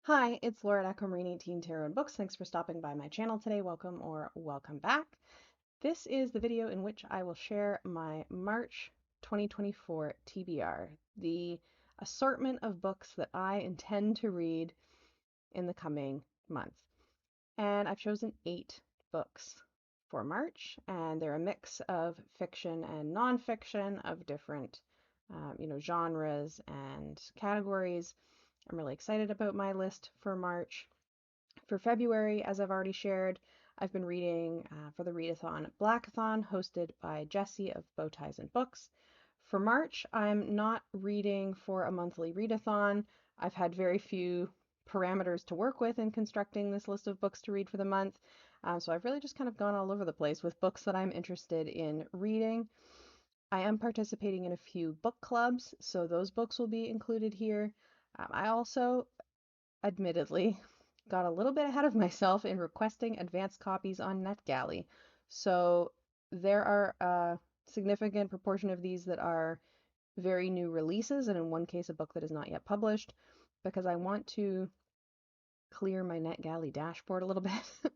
Hi, it's Laura at Aquamarine 18 Tarot and Books. Thanks for stopping by my channel today. Welcome or welcome back. This is the video in which I will share my March 2024 TBR, the assortment of books that I intend to read in the coming month. And I've chosen 8 books for March, and they're a mix of fiction and nonfiction of different, genres and categories. I'm really excited about my list for March. For February, as I've already shared, I've been reading for the readathon Blackathon, hosted by Jessie of Bow Ties and Books. For March, I'm not reading for a monthly readathon. I've had very few parameters to work with in constructing this list of books to read for the month. So I've really just kind of gone all over the place with books that I'm interested in reading. I am participating in a few book clubs, so those books will be included here. I also, admittedly, got a little bit ahead of myself in requesting advanced copies on NetGalley. So there are a significant proportion of these that are very new releases, and in one case, a book that is not yet published, because I want to clear my NetGalley dashboard a little bit.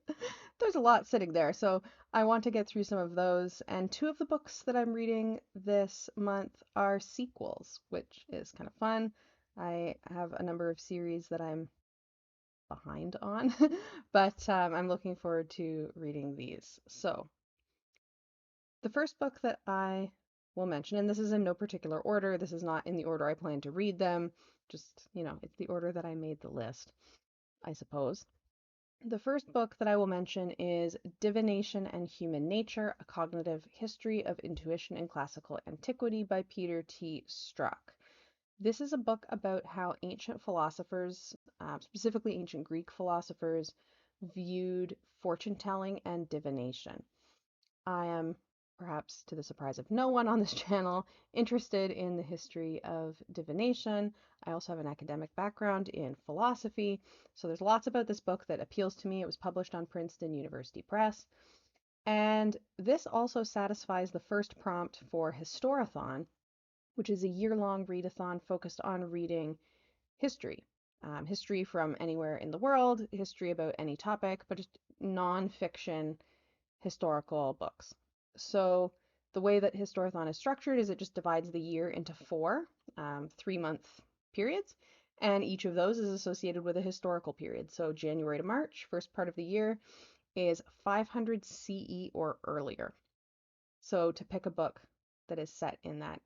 There's a lot sitting there, so I want to get through some of those. And 2 of the books that I'm reading this month are sequels, which is kind of fun. I have a number of series that I'm behind on, but I'm looking forward to reading these. So, the first book that I will mention, and this is in no particular order, this is not in the order I plan to read them, just, it's the order that I made the list, I suppose. The first book that I will mention is Divination and Human Nature, A Cognitive History of Intuition in Classical Antiquity by Peter T. Struck. This is a book about how ancient philosophers, specifically ancient Greek philosophers, viewed fortune telling and divination. I am, perhaps to the surprise of no one on this channel, interested in the history of divination. I also have an academic background in philosophy, so there's lots about this book that appeals to me. It was published on Princeton University Press. And this also satisfies the first prompt for Historathon, which is a year-long readathon focused on reading history. History from anywhere in the world, history about any topic, but just non-fiction historical books. So the way that Historathon is structured is it just divides the year into 4 3-month periods, and each of those is associated with a historical period. So January to March, first part of the year, is 500 CE or earlier. So to pick a book that is set in that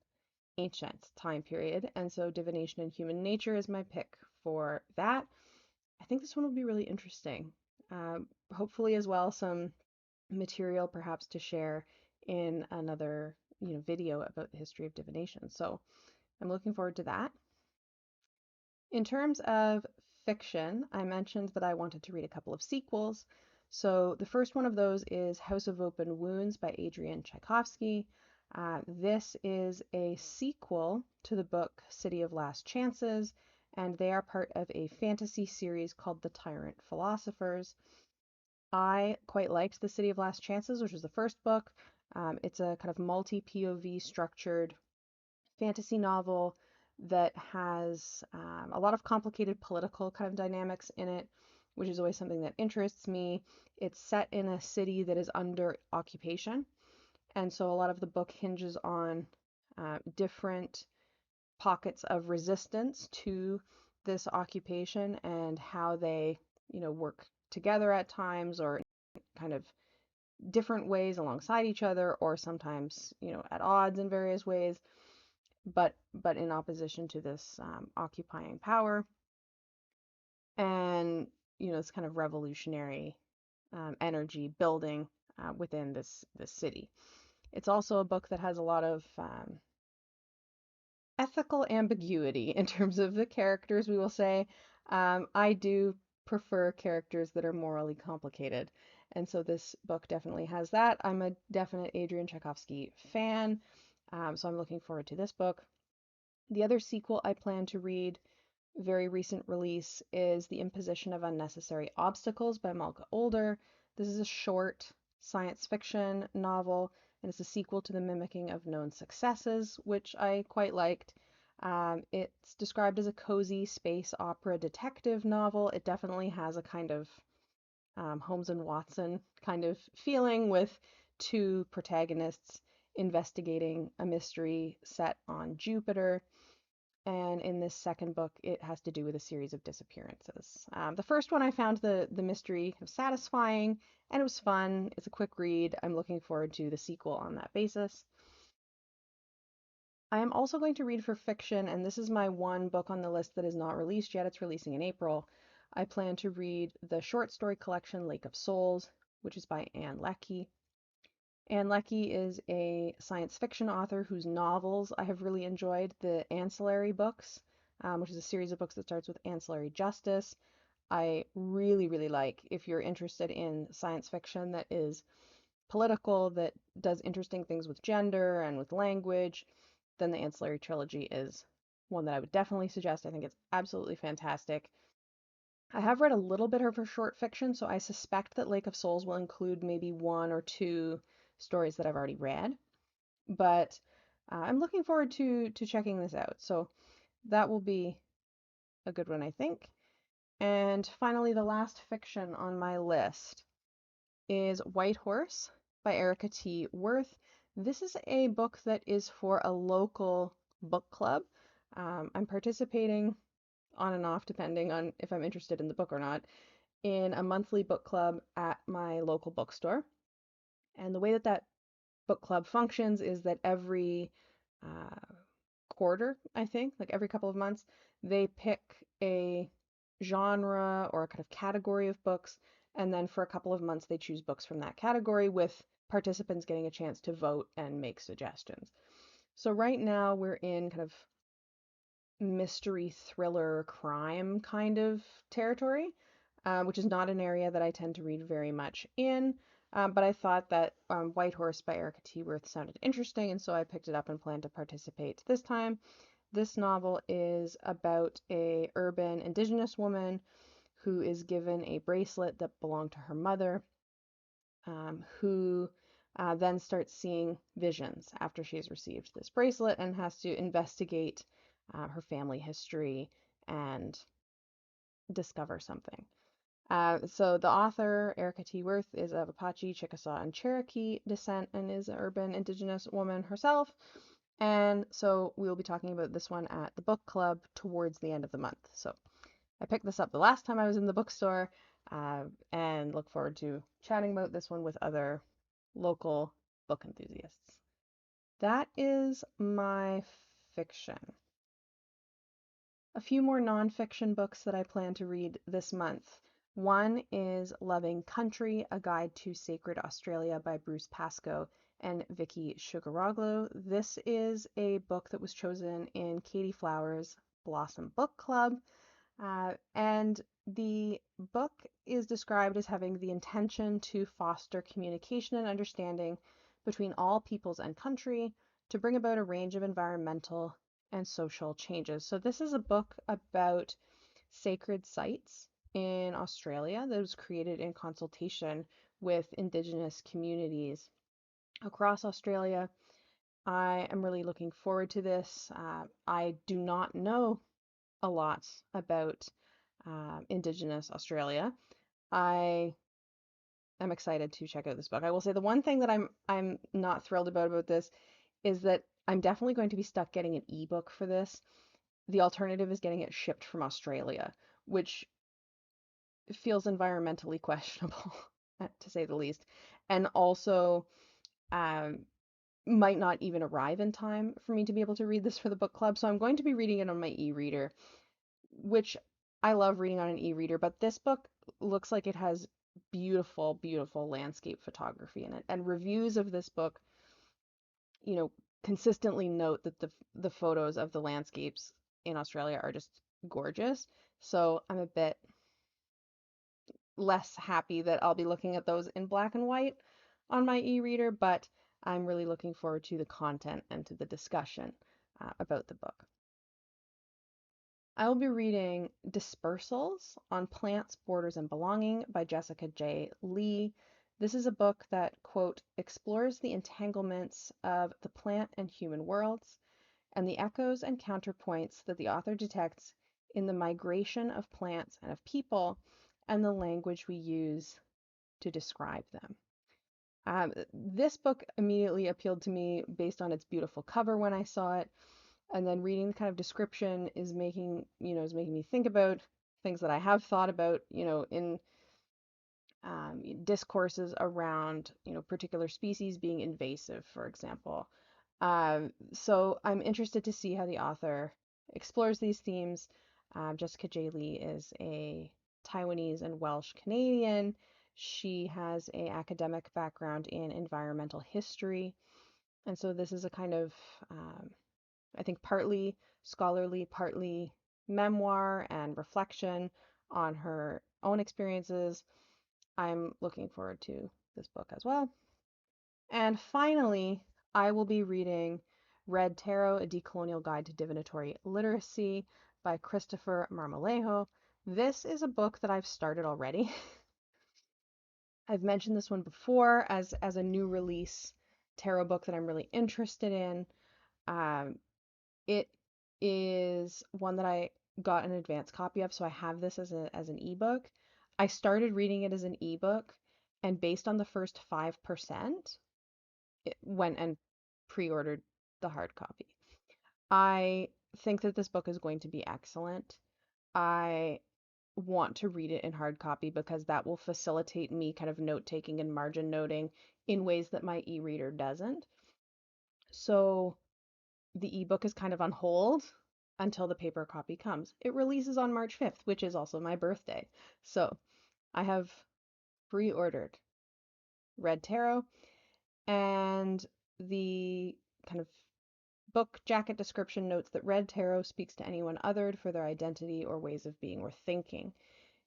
ancient time period. And so Divination and Human Nature is my pick for that. I think this one will be really interesting. Hopefully as well some material perhaps to share in another video about the history of divination. So I'm looking forward to that. In terms of fiction, I mentioned that I wanted to read a couple of sequels. So the first one of those is House of Open Wounds by Adrian Tchaikovsky. This is a sequel to the book City of Last Chances, and they are part of a fantasy series called The Tyrant Philosophers. I quite liked The City of Last Chances, which was the first book. It's a kind of multi-POV structured fantasy novel that has a lot of complicated political kind of dynamics in it, which is always something that interests me. It's set in a city that is under occupation, and so a lot of the book hinges on different pockets of resistance to this occupation and how they, work together at times or kind of different ways alongside each other or sometimes, at odds in various ways, but in opposition to this occupying power and, this kind of revolutionary energy building within this city. It's also a book that has a lot of ethical ambiguity in terms of the characters, we will say. I do prefer characters that are morally complicated, and so this book definitely has that. I'm a definite Adrian Tchaikovsky fan, so I'm looking forward to this book. The other sequel I plan to read, very recent release, is The Imposition of Unnecessary Obstacles by Malka Older. This is a short science fiction novel, and it's a sequel to The Mimicking of Known Successes, which I quite liked. It's described as a cozy space opera detective novel. It definitely has a kind of Holmes and Watson kind of feeling with two protagonists investigating a mystery set on Jupiter. And in this second book, it has to do with a series of disappearances. The first one I found the mystery kind of satisfying and it was fun. It's a quick read. I'm looking forward to the sequel on that basis. I am also going to read for fiction, and this is my one book on the list that is not released yet. It's releasing in April. I plan to read the short story collection Lake of Souls, which is by Ann Leckie. Ann Leckie is a science fiction author whose novels I have really enjoyed. The Ancillary books, which is a series of books that starts with Ancillary Justice, I really, really like. If you're interested in science fiction that is political, that does interesting things with gender and with language, then the Ancillary trilogy is one that I would definitely suggest. I think it's absolutely fantastic. I have read a little bit of her short fiction, so I suspect that Lake of Souls will include maybe one or two stories that I've already read. But I'm looking forward to checking this out. So that will be a good one, I think. And finally, the last fiction on my list is White Horse by Erica T. Worth. This is a book that is for a local book club. I'm participating on and off, depending on if I'm interested in the book or not, in a monthly book club at my local bookstore. And the way that that book club functions is that every uh, quarter, I think, like every couple of months, they pick a genre or a kind of category of books, and then for a couple of months they choose books from that category with participants getting a chance to vote and make suggestions. So right now we're in kind of mystery, thriller, crime kind of territory, which is not an area that I tend to read very much in. But I thought that White Horse by Erica T. Worth sounded interesting, and so I picked it up and plan to participate this time. This novel is about a urban Indigenous woman who is given a bracelet that belonged to her mother, who then starts seeing visions after she has received this bracelet and has to investigate her family history and discover something. So the author, Erica T. Worth, is of Apache, Chickasaw, and Cherokee descent and is an urban Indigenous woman herself. And so we'll be talking about this one at the book club towards the end of the month. So I picked this up the last time I was in the bookstore and look forward to chatting about this one with other local book enthusiasts. That is my fiction. A few more nonfiction books that I plan to read this month. One is Loving Country, A Guide to Sacred Australia by Bruce Pascoe and Vicky Sugaroglu. This is a book that was chosen in Katie Flowers' Blossom Book Club. And the book is described as having the intention to foster communication and understanding between all peoples and country to bring about a range of environmental and social changes. So this is a book about sacred sites in Australia that was created in consultation with Indigenous communities across Australia. I am really looking forward to this. I do not know a lot about Indigenous Australia. I am excited to check out this book. I will say the one thing that I'm not thrilled about this is that I'm definitely going to be stuck getting an ebook for this. The alternative is getting it shipped from Australia, which feels environmentally questionable, to say the least, and also um, might not even arrive in time for me to be able to read this for the book club. So I'm going to be reading it on my e-reader, which I love reading on an e-reader, but this book looks like it has beautiful, beautiful landscape photography in it. And reviews of this book, you know, consistently note that the photos of the landscapes in Australia are just gorgeous. So I'm a bit less happy that I'll be looking at those in black and white on my e-reader, but I'm really looking forward to the content and to the discussion about the book. I will be reading Dispersals on Plants, Borders, and Belonging by Jessica J. Lee. This is a book that, quote, explores the entanglements of the plant and human worlds. and the echoes and counterpoints that the author detects in the migration of plants and of people and the language we use to describe them. This book immediately appealed to me based on its beautiful cover when I saw it, and then reading the kind of description is making me think about things that I have thought about, in discourses around, particular species being invasive, for example. So I'm interested to see how the author explores these themes. Jessica J. Lee is a Taiwanese and Welsh Canadian. She has a academic background in environmental history, and so this is a kind of, I think, partly scholarly, partly memoir and reflection on her own experiences. I'm looking forward to this book as well. And finally, I will be reading Red Tarot, A Decolonial Guide to Divinatory Literacy by Christopher Marmolejo. This is a book that I've started already. I've mentioned this one before as a new release tarot book that I'm really interested in. It is one that I got an advance copy of, so I have this as an ebook. I started reading it as an ebook, and based on the first 5%, it went and pre-ordered the hard copy. I think that this book is going to be excellent. I want to read it in hard copy because that will facilitate me kind of note taking and margin noting in ways that my e-reader doesn't. So the ebook is kind of on hold until the paper copy comes. It releases on March 5th, which is also my birthday. So I have pre-ordered Red Tarot, and the kind of book jacket description notes that Red Tarot speaks to anyone othered for their identity or ways of being or thinking,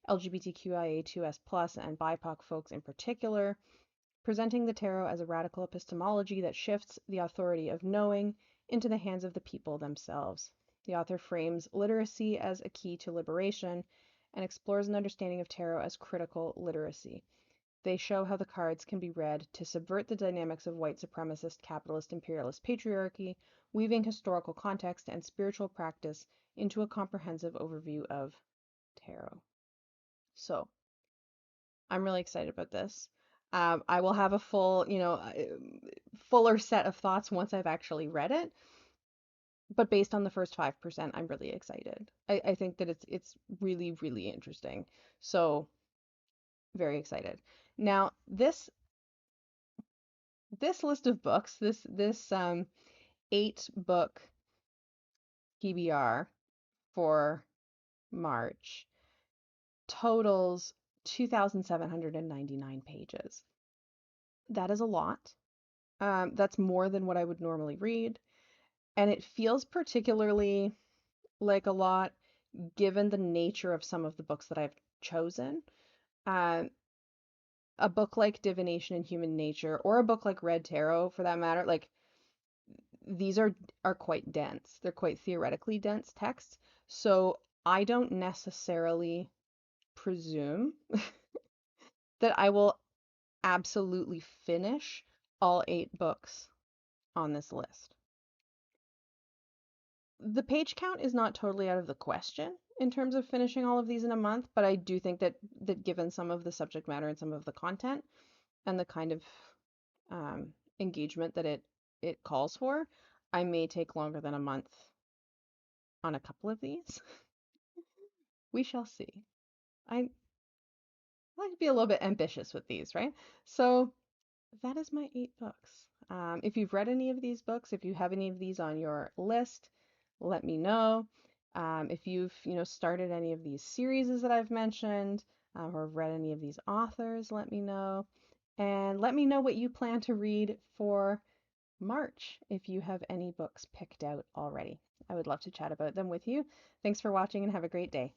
LGBTQIA2S+, and BIPOC folks in particular, presenting the tarot as a radical epistemology that shifts the authority of knowing into the hands of the people themselves. The author frames literacy as a key to liberation and explores an understanding of tarot as critical literacy. They show how the cards can be read to subvert the dynamics of white supremacist, capitalist, imperialist patriarchy, weaving historical context and spiritual practice into a comprehensive overview of tarot. So, I'm really excited about this. I will have a fuller set of thoughts once I've actually read it. But based on the first 5%, I'm really excited. I think that it's really, really interesting. So, very excited. Now, this list of books, this 8-book TBR for March totals 2,799 pages. That is a lot. That's more than what I would normally read, and it feels particularly like a lot given the nature of some of the books that I've chosen. Uh, a book like Divination and Human Nature, or a book like Red Tarot for that matter, like these are quite dense. They're quite theoretically dense texts. So I don't necessarily presume that I will absolutely finish all 8 books on this list. The page count is not totally out of the question in terms of finishing all of these in a month, but I do think that given some of the subject matter and some of the content and the kind of engagement that it calls for, I may take longer than a month on a couple of these. We shall see. I like to be a little bit ambitious with these, right? So that is my 8 books. If you've read any of these books, if you have any of these on your list, let me know. If you've, started any of these series that I've mentioned, or read any of these authors, let me know. And let me know what you plan to read for March if you have any books picked out already. I would love to chat about them with you. Thanks for watching and have a great day.